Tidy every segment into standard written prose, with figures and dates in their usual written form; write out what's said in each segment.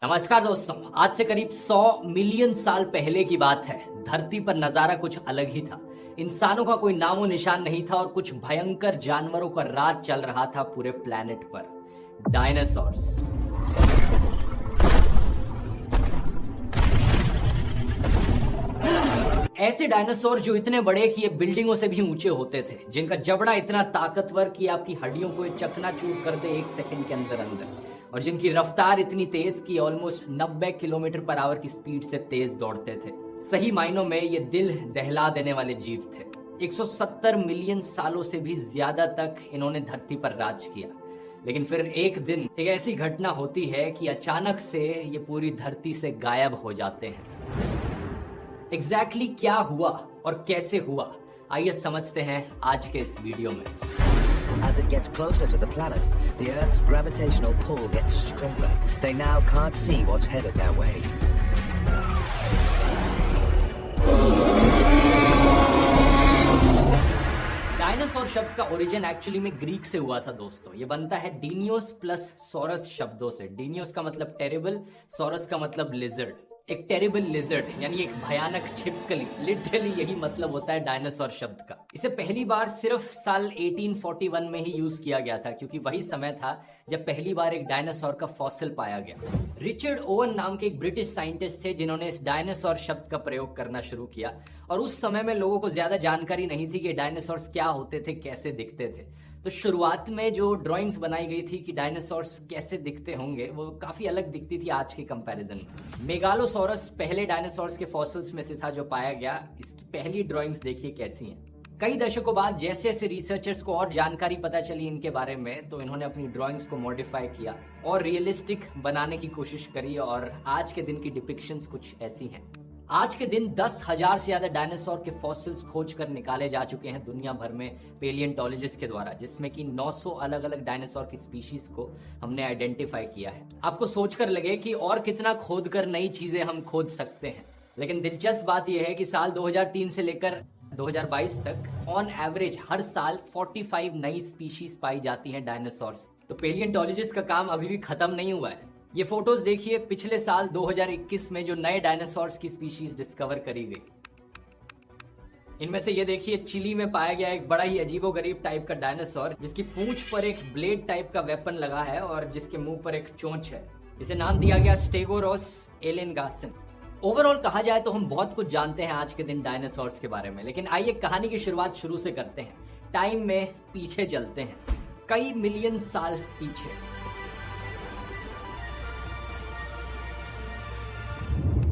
नमस्कार दोस्तों, आज से करीब 100 मिलियन साल पहले की बात है। धरती पर नजारा कुछ अलग ही था। इंसानों का कोई नामो निशान नहीं था और कुछ भयंकर जानवरों का राज चल रहा था पूरे प्लेनेट पर। डायनासोर्स। ऐसे डायनासोर जो इतने बड़े कि ये बिल्डिंगों से भी ऊंचे होते थे, जिनका जबड़ा इतना ताकतवर कि आपकी हड्डियों को चकनाचूर कर दे 1 सेकंड के अंदर अंदर, और जिनकी रफ्तार इतनी तेज कि ऑलमोस्ट 90 किलोमीटर पर आवर की स्पीड से तेज दौड़ते थे। सही मायनों में ये दिल दहला देने वाले जीव थे। 170 मिलियन सालों से भी ज्यादा तक इन्होंने धरती पर राज किया। लेकिन फिर एक दिन एक ऐसी घटना होती है कि अचानक से ये पूरी धरती से गायब हो जाते हैं। एग्जैक्टली क्या हुआ और कैसे हुआ, आइए समझते हैं आज के इस वीडियो में। As it gets closer to the planet, the Earth's gravitational pull gets stronger. They now can't see what's headed their way. Dinosaur शब्द का ओरिजिन एक्चुअली में ग्रीक से हुआ था दोस्तों। ये बनता है डीनियोस प्लस सॉरस शब्दों से। डीनियोस का मतलब टेरेबल, सॉरस का मतलब लिजर्ड। एक टेरिबल लिजर्ड यानी एक भयानक छिपकली, लिटरली यही मतलब होता है डायनासोर शब्द का। इसे पहली बार सिर्फ साल 1841 में ही यूज किया गया था, क्योंकि वही समय था जब पहली बार एक डायनासोर का फॉसिल पाया गया। रिचर्ड ओवन नाम के एक ब्रिटिश साइंटिस्ट थे जिन्होंने इस डायनासोर शब्द का प्रयोग करना शुरू किया। और उस समय में लोगों को ज्यादा जानकारी नहीं थी कि डायनासोर्स क्या होते थे, कैसे दिखते थे। तो शुरुआत में जो ड्राइंग्स बनाई गई थी कि डायनासोर्स कैसे दिखते होंगे, वो काफी अलग दिखती थी आज के कंपैरिजन में। मेगालोसोरस पहले डायनासोर्स के फॉसिल्स में से था जो पाया गया। इसकी पहली ड्राइंग्स देखिए कैसी हैं। कई दशकों बाद जैसे जैसे रिसर्चर्स को और जानकारी पता चली इनके बारे में, तो इन्होंने अपनी ड्राइंग्स को मॉडिफाई किया और रियलिस्टिक बनाने की कोशिश करी। और आज के दिन की डिपिक्शंस कुछ ऐसी हैं। आज के दिन 10,000 से ज्यादा डायनासोर के फॉसिल्स खोज कर निकाले जा चुके हैं दुनिया भर में पेलियंटोलॉजिस्ट के द्वारा, जिसमें कि 900 अलग अलग डायनासोर की स्पीशीज को हमने आइडेंटिफाई किया है। आपको सोचकर लगे कि और कितना खोद कर नई चीजें हम खोज सकते हैं, लेकिन दिलचस्प बात यह है कि साल 2003 से लेकर 2022 तक ऑन एवरेज हर साल 45 नई स्पीशीज पाई जाती हैं डायनासोर्स। तो पेलियंटोलॉजिस्ट का काम अभी भी खत्म नहीं हुआ है। ये फोटोज देखिए पिछले साल 2021 में जो नए डायनासोर्स की स्पीशीज डिस्कवर करी गई। इनमें से ये देखिए चिली में पाया गया एक बड़ा ही अजीबोगरीब टाइप का डायनासोर, जिसकी पूंछ पर एक ब्लेड टाइप का वेपन लगा है और जिसके मुंह पर एक चोंच है। इसे नाम दिया गया स्टेगोरोस एलेनगासन। ओवरऑल कहा जाए तो हम बहुत कुछ जानते हैं आज के दिन डायनासोर्स के बारे में, लेकिन आइए कहानी की शुरुआत शुरू से करते हैं। टाइम में पीछे चलते हैं, कई मिलियन साल पीछे।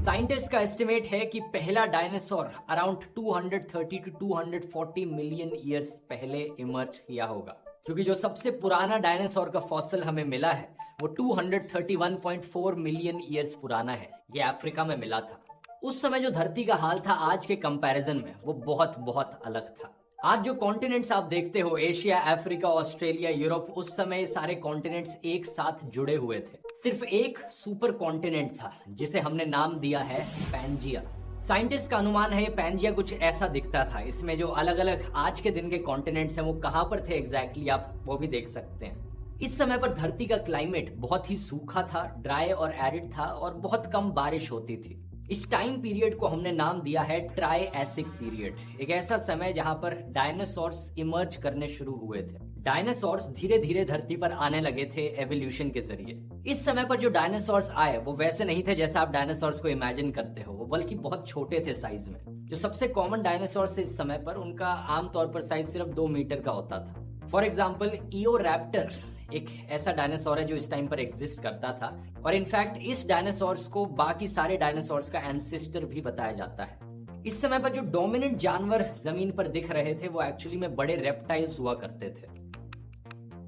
साइंटिस्ट का एस्टिमेट है कि पहला dinosaur around 230 to 240 million years पहले इमर्ज किया होगा, क्योंकि जो सबसे पुराना डायनासोर का फॉसिल हमें मिला है वो 231.4 मिलियन ईयर्स पुराना है। ये अफ्रीका में मिला था। उस समय जो धरती का हाल था आज के कंपैरिजन में वो बहुत बहुत अलग था। आज जो कॉन्टिनेंट्स आप देखते हो, एशिया, अफ्रीका, ऑस्ट्रेलिया, यूरोप, उस समय सारे कॉन्टिनेंट्स एक साथ जुड़े हुए थे। सिर्फ एक सुपर कॉन्टिनेंट था जिसे हमने नाम दिया है पैंजिया। साइंटिस्ट का अनुमान है ये पैंजिया कुछ ऐसा दिखता था। इसमें जो अलग अलग आज के दिन के कॉन्टिनेंट्स हैं वो कहां पर थे एग्जैक्टली, आप वो भी देख सकते हैं। इस समय पर धरती का क्लाइमेट बहुत ही सूखा था, ड्राई और एरिड था और बहुत कम बारिश होती थी। इस टाइम पीरियड को हमने नाम दिया है ट्राइएसिक पीरियड। एक ऐसा समय जहां पर डायनासोर्स इमर्ज करने शुरू हुए थे। डायनासोर्स धीरे धीरे धरती पर आने लगे थे एवोल्यूशन के जरिए। इस समय पर जो डायनासोर्स आए वो वैसे नहीं थे जैसा आप डायनासोर्स को इमेजिन करते हो, बल्कि बहुत छोटे थे साइज में। जो सबसे कॉमन डायनासोर्स थे इस समय पर, उनका आमतौर पर साइज सिर्फ 2 मीटर का होता था। फॉर एग्जाम्पल ईओरैप्टर एक ऐसा डायनासोर है जो इस टाइम पर एग्जिस्ट करता था, और इनफैक्ट इस डायनासोर्स को बाकी सारे डायनासोर्स का एंसेस्टर भी बताया जाता है। इस समय पर जो डोमिनेंट जानवर जमीन पर दिख रहे थे वो एक्चुअली में बड़े रेप्टाइल्स हुआ करते थे।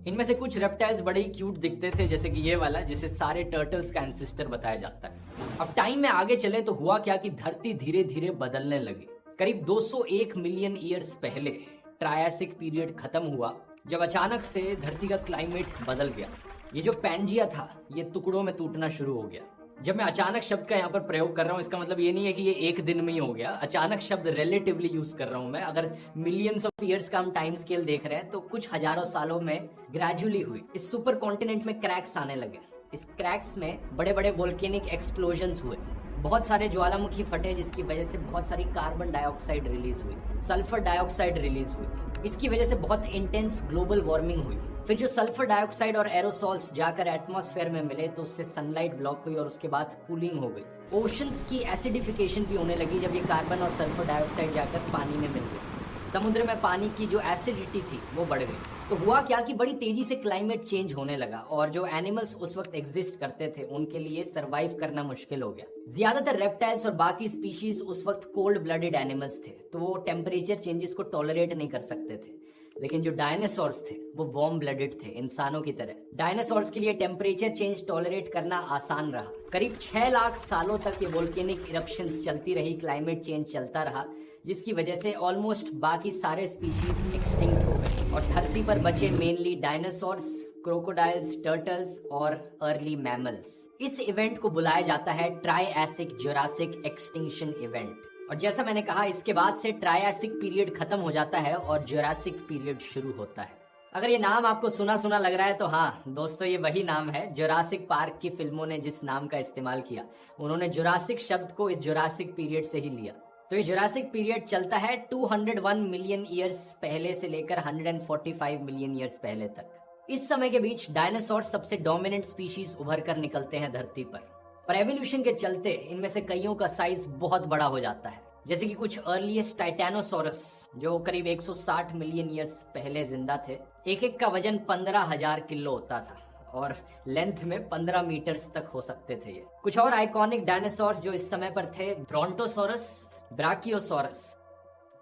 इनमें से कुछ रेप्टाइल्स बड़े ही क्यूट दिखते थे, जैसे कि ये वाला जिसे सारे टर्टल्स का एंसेस्टर बताया जाता है। अब टाइम में आगे चले तो हुआ क्या कि धरती धीरे धीरे बदलने लगी। करीब 201 मिलियन ईयर्स पहले ट्राइएसिक पीरियड खत्म हुआ, जब अचानक से धरती का क्लाइमेट बदल गया। ये जो पैंजिया था ये टुकड़ों में टूटना शुरू हो गया। जब मैं अचानक शब्द का यहाँ पर प्रयोग कर रहा हूँ, इसका मतलब ये नहीं है कि ये एक दिन में ही हो गया। अचानक शब्द रिलेटिवली यूज कर रहा हूँ मैं। अगर मिलियंस ऑफ ईयर्स का हम टाइम स्केल देख रहे हैं तो कुछ हजारों सालों में ग्रेजुअली हुई। इस सुपर कॉन्टिनेंट में क्रैक्स आने लगे। इस क्रैक्स में बड़े बड़े वोल्केनिक एक्सप्लोजन्स हुए, बहुत सारे ज्वालामुखी फटे जिसकी वजह से बहुत सारी कार्बन डाइऑक्साइड रिलीज हुई, सल्फर डाइऑक्साइड रिलीज हुई। इसकी वजह से बहुत इंटेंस ग्लोबल वार्मिंग हुई। फिर जो सल्फर डाइऑक्साइड और एरोसॉल्स जाकर एटमॉस्फेयर में मिले तो उससे सनलाइट ब्लॉक हुई और उसके बाद कूलिंग हो गई। ओशंस की एसिडिफिकेशन भी होने लगी जब ये कार्बन और सल्फर डाइऑक्साइड जाकर पानी में मिल गई। समुद्र में पानी की जो एसिडिटी थी वो बढ़ गई। तो हुआ क्या कि बड़ी तेजी से क्लाइमेट चेंज होने लगा और जो एनिमल्स उस वक्त एग्जिस्ट करते थे उनके लिए सरवाइव करना मुश्किल हो गया। ज्यादातर रेप्टाइल्स और बाकी स्पीशीज उस वक्त कोल्ड ब्लडेड एनिमल्स थे, तो वो टेम्परेचर चेंजेस को टॉलरेट नहीं कर सकते थे। लेकिन जो डायनासोर्स थे वो वार्म ब्लडेड थे, इंसानों की तरह। डायनासोर्स के लिए टेम्परेचर चेंज टॉलरेट करना आसान रहा। करीब 6 लाख सालों तक ये वोल्केनिक इरप्शंस चलती रही, क्लाइमेट चेंज चलता रहा, जिसकी वजह से ऑलमोस्ट बाकी सारे स्पीशीज एक्सटिंक्ट हो गए और धरती पर बचे मेनली डायनासोर्स, क्रोकोडाइल्स, टर्टल्स और अर्ली मैमल्स। इस इवेंट को बुलाया जाता है ट्राइएसिक जुरासिक एक्सटिंक्शन इवेंट। और जैसा मैंने कहा, इसके बाद से ट्राइएसिक पीरियड खत्म हो जाता है और जुरासिक पीरियड शुरू होता है। अगर ये नाम आपको सुना सुना लग रहा है तो हाँ दोस्तों, ये वही नाम है। जुरासिक पार्क की फिल्मों ने जिस नाम का इस्तेमाल किया, उन्होंने जुरासिक शब्द को इस जुरासिक पीरियड से ही लिया। तो ये जुरासिक पीरियड चलता है 201 मिलियन ईयर्स पहले से लेकर 145 मिलियन ईयर्स पहले तक। इस समय के बीच डायनासोर सबसे डोमिनेंट स्पीशीज उभर कर निकलते हैं धरती पर। और एवोल्यूशन के चलते इनमें से कईयों का साइज बहुत बड़ा हो जाता है, जैसे कि कुछ अर्लीस्ट टाइटेनोसोरस जो करीब 160 मिलियन ईयर्स पहले जिंदा थे। एक का वजन 15,000 किलो होता था और लेंथ में 15 मीटर्स तक हो सकते थे ये। कुछ और आइकॉनिक डायनासोर्स जो इस समय पर थे, ब्रोंटोसोरस, ब्राकियोसोरस,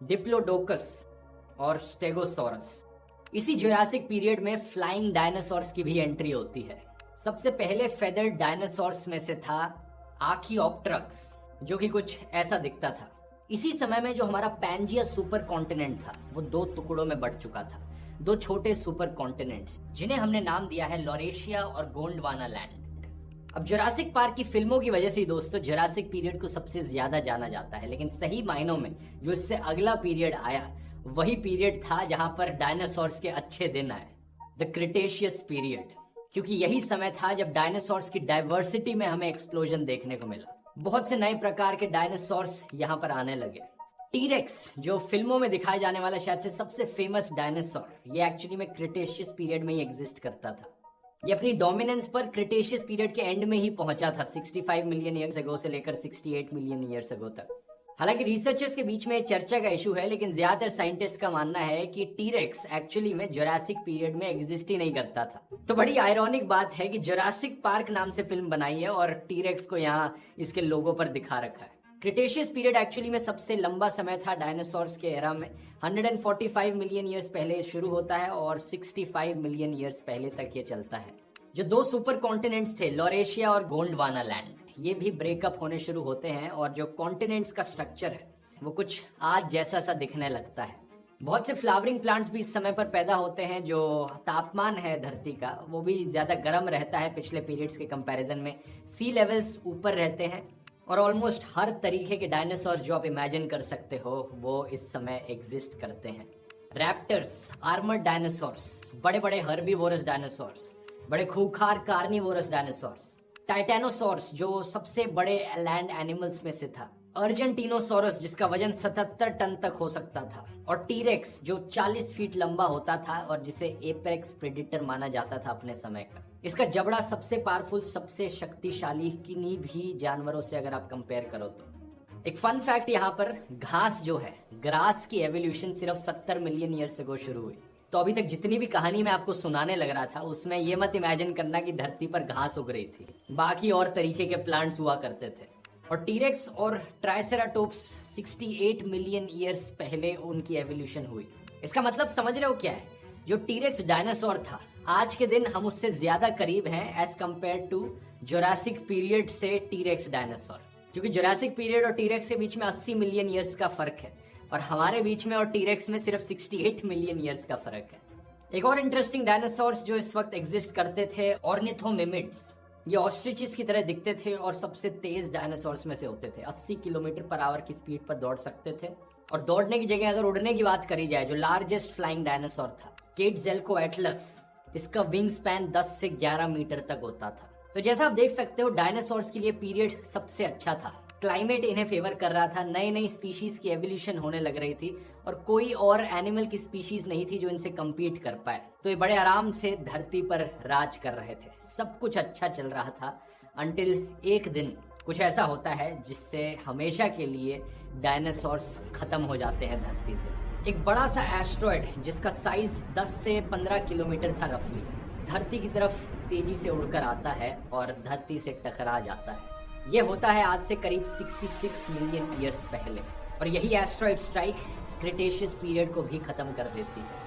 डिप्लोडोकस और स्टेगोसोरस। इसी जुरासिक पीरियड में फ्लाइंग डायनासोर्स की भी एंट्री होती है। सबसे पहले फेदर्ड डायनासोर्स में से था आर्कियोप्टेरक्स, जो कि कुछ ऐसा दिखता था। इसी समय में जो हमारा पैंजिया सुपर कॉन्टिनेंट था वो 2 टुकड़ों में बढ़ चुका था, 2 छोटे सुपर कॉन्टिनेंट्स जिन्हें हमने नाम दिया है लॉरेशिया और गोंडवाना लैंड। अब जुरासिक पार्क की फिल्मों की वजह से ही दोस्तों जुरासिक पीरियड को सबसे ज्यादा जाना जाता है, लेकिन सही मायनों में जो इससे अगला पीरियड आया वही पीरियड था जहां पर डायनासोर्स के अच्छे दिन आए, द क्रिटेशियस पीरियड। क्योंकि यही समय था जब डायनासोर्स की डाइवर्सिटी में हमें एक्सप्लोजन देखने को मिला। बहुत से नए प्रकार के डायनासोर्स यहाँ पर आने लगे। टीरेक्स जो फिल्मों में दिखाए जाने वाला शायद से सबसे फेमस डायनासोर, ये एक्चुअली में क्रिटेशियस पीरियड में ही एग्जिस्ट करता था। ये अपनी डोमिनेंस पर क्रिटेशियस पीरियड के एंड में ही पहुंचा था, 65 मिलियन ईयर्स अगो से लेकर 68 मिलियन ईयर्स अगो तक। हालांकि रिसर्चर्स के बीच में चर्चा का इशू है, लेकिन ज्यादातर साइंटिस्ट का मानना है कि टीरेक्स एक्चुअली में जुरासिक पीरियड में एग्जिस्ट ही नहीं करता था। तो बड़ी आयरॉनिक बात है कि जुरासिक पार्क नाम से फिल्म बनाई है और टीरेक्स को यहाँ इसके लोगो पर दिखा रखा है। क्रिटेशियस पीरियड एक्चुअली में सबसे लंबा समय था डायनासोर्स के एरा में। 145 मिलियन ईयर्स पहले शुरू होता है और 65 मिलियन ईयर्स पहले तक ये चलता है। जो 2 सुपर कॉन्टिनेंट्स थे, लॉरेशिया और गोंडवाना लैंड, ये भी ब्रेकअप होने शुरू होते हैं और जो कॉन्टिनेंट्स का स्ट्रक्चर है वो कुछ आज जैसा सा दिखने लगता है। बहुत से फ्लावरिंग प्लांट्स भी इस समय पर पैदा होते हैं। जो तापमान है धरती का वो भी ज्यादा गर्म रहता है पिछले पीरियड्स के कंपैरिजन में। सी लेवल्स ऊपर रहते हैं और ऑलमोस्ट हर तरीके के डायनासोर जो आप इमेजिन कर सकते हो वो इस समय एग्जिस्ट करते हैं। रैप्टर्स, आर्मर्ड डायनासोर्स, बड़े बड़े हर्बीवोरस डायनासोर्स, बड़े खूंखार कार्निवोरस डायनासोर्स, टाइटेनोसोर्स जो सबसे बड़े लैंड एनिमल्स में से था, अर्जेंटीनोसोरस जिसका वजन 77 टन तक हो सकता था, और टीरेक्स जो 40 फीट लंबा होता था और जिसे एपेक्स प्रेडेटर माना जाता था अपने समय का। इसका जबड़ा सबसे पावरफुल, सबसे शक्तिशाली किन्हीं भी जानवरों से अगर आप कंपेयर करो तो। एक फन फैक्ट यहाँ पर, घास जो है, ग्रास की एवोल्यूशन सिर्फ 70 मिलियन ईयर से शुरू हुई। तो अभी तक जितनी भी कहानी मैं आपको सुनाने लग रहा था उसमें ये मत इमेजिन करना कि धरती पर घास उग रही थी, बाकी और तरीके के प्लांट्स हुआ करते थे। और टीरेक्स और ट्राइसेराटोप्स 68 मिलियन ईयर्स पहले उनकी एवोल्यूशन हुई। इसका मतलब समझ रहे हो क्या है? जो टीरेक्स डायनासोर था, आज के दिन हम उससे ज्यादा करीब हैं as compare to Jurassic period से टीरेक्स डायनासोर। क्योंकि जुरासिक पीरियड और टीरेक्स के बीच में 80 मिलियन ईयर्स का फर्क है और हमारे बीच में और टीरेक्स में सिर्फ 68 मिलियन ईयर्स का फर्क है। एक और इंटरेस्टिंग डायनासोर्स जो इस वक्त एग्जिस्ट करते थे, ऑर्निथोमिमिड्स। ये ऑस्ट्रिचेस की तरह दिखते थे और सबसे तेज डायनासोर्स में से होते थे। 80 किलोमीटर पर आवर की स्पीड पर दौड़ सकते थे। और दौड़ने की जगह अगर उड़ने की बात करी जाए, जो लार्जेस्ट फ्लाइंग डायनासोर था, केटज़ेल्कोएटलस, इसका विंग स्पैन 10 से 11 मीटर तक होता था। तो जैसा आप देख सकते हो डायनासोर्स के लिए पीरियड सबसे अच्छा था। क्लाइमेट इन्हें फेवर कर रहा था, नई नई स्पीशीज की एवोल्यूशन होने लग रही थी और कोई और एनिमल की स्पीशीज नहीं थी जो इनसे कम्पीट कर पाए। तो ये बड़े आराम से धरती पर राज कर रहे थे, सब कुछ अच्छा चल रहा था अंटिल एक दिन कुछ ऐसा होता है जिससे हमेशा के लिए डायनासोर्स खत्म हो जाते हैं धरती से। एक बड़ा सा एस्ट्रॉयड जिसका साइज 10 से 15 किलोमीटर था रफली, धरती की तरफ तेजी से उड़कर आता है और धरती से टकरा जाता है। यह होता है आज से करीब 66 मिलियन ईयर्स पहले और यही एस्ट्रॉयड स्ट्राइक क्रिटेशियस पीरियड को भी खत्म कर देती है।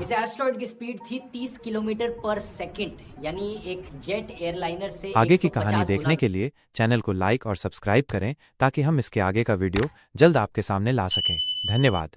इस एस्ट्रॉयड की स्पीड थी 30 किलोमीटर पर सेकंड, यानी एक जेट एयरलाइनर से आगे की 150 कहानी देखने गुना के लिए चैनल को लाइक और सब्सक्राइब करें ताकि हम इसके आगे का वीडियो जल्द आपके सामने ला सकें। धन्यवाद।